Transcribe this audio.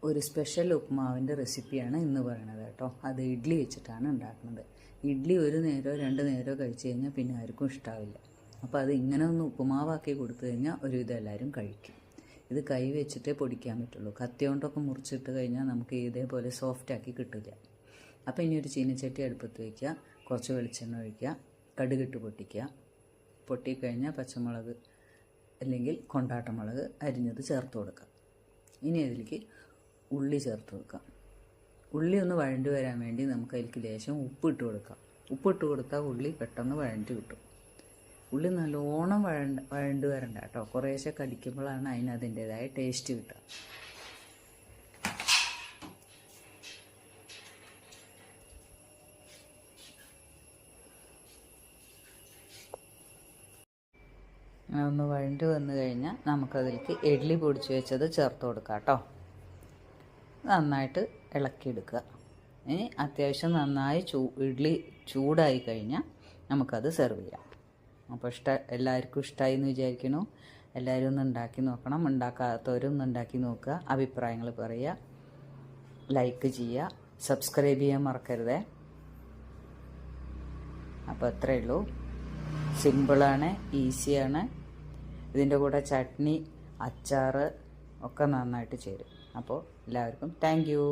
ഒരു സ്പെഷ്യൽ ഉപ്പുമാവിൻ്റെ റെസിപ്പിയാണ് ഇന്ന് പറയുന്നത് കേട്ടോ. അത് ഇഡ്ഡലി വെച്ചിട്ടാണ് ഉണ്ടാക്കുന്നത്. ഇഡ്ഡലി ഒരു നേരമോ 2 നേരമോ കഴിച്ചു കഴിഞ്ഞാൽ പിന്നെ ആർക്കും ഇഷ്ടാവില്ല. അപ്പോൾ അത് ഇങ്ങനെ ഒന്ന് ഉപ്പുമാവാക്കി കൊടുത്തു കഴിഞ്ഞാൽ ഒരുവിധം എല്ലാവരും കഴിക്കും. ഇത് കൈ വെച്ചിട്ടേ പൊടിക്കാൻ പറ്റുള്ളൂ. കത്തി കൊണ്ടൊക്കെ മുറിച്ചിട്ട് കഴിഞ്ഞാൽ നമുക്ക് ഇതേപോലെ സോഫ്റ്റാക്കി കിട്ടില്ല. അപ്പോൾ ഇനി ഒരു ചീനച്ചട്ടി അടുപ്പത്ത് വയ്ക്കുക, കുറച്ച് വെളിച്ചെണ്ണ ഒഴിക്കുക, കടുകിട്ട് പൊട്ടിക്കുക. പൊട്ടിക്കഴിഞ്ഞാൽ പച്ചമുളക് അല്ലെങ്കിൽ കൊണ്ടാട്ടമുളക് അരിഞ്ഞത് ചേർത്ത് കൊടുക്കുക. ഇനി അതിലേക്ക് ഉള്ളി ചേർത്ത് വെക്കാം. ഉള്ളി ഒന്ന് വഴണ്ടി വരാൻ വേണ്ടി നമുക്ക് അതിലേക്ക് ലേശം ഉപ്പിട്ട് കൊടുക്കാം. ഉപ്പിട്ട് കൊടുത്താൽ ഉള്ളി പെട്ടെന്ന് വഴണ്ടി കിട്ടും. ഉള്ളി നല്ലോണം വഴണ്ടി വരണ്ട കേട്ടോ. കുറേശ്ശെ കടിക്കുമ്പോഴാണ് അതിന് അതിൻ്റേതായ ടേസ്റ്റ് കിട്ടുക. ഒന്ന് വഴണ്ടി വന്നു കഴിഞ്ഞാൽ നമുക്കതിലേക്ക് ഇഡ്ഡലി പൊടിച്ച് വെച്ചത് ചേർത്ത് കൊടുക്കാം കേട്ടോ. നന്നായിട്ട് ഇളക്കിയെടുക്കുക. ഇനി അത്യാവശ്യം നന്നായി ഇഡ്ഡലി ചൂടായി കഴിഞ്ഞാൽ നമുക്കത് സെർവ് ചെയ്യാം. അപ്പോൾ എല്ലാവർക്കും ഇഷ്ടമായി എന്ന് വിചാരിക്കുന്നു. എല്ലാവരും ഒന്ന് ഉണ്ടാക്കി നോക്കണം. ഉണ്ടാക്കാത്തവരൊന്ന് ഉണ്ടാക്കി നോക്കുക. അഭിപ്രായങ്ങൾ പറയുക, ലൈക്ക് ചെയ്യുക, സബ്സ്ക്രൈബ് ചെയ്യാൻ മറക്കരുതേ. അപ്പോൾ അത്രയേ ഉള്ളൂ. സിമ്പിളാണ്, ഈസിയാണ്. ഇതിൻ്റെ കൂടെ ചട്നി, അച്ചാർ ഒക്കെ നന്നായിട്ട് ചേരും. അപ്പോൾ എല്ലാവർക്കും താങ്ക് യു.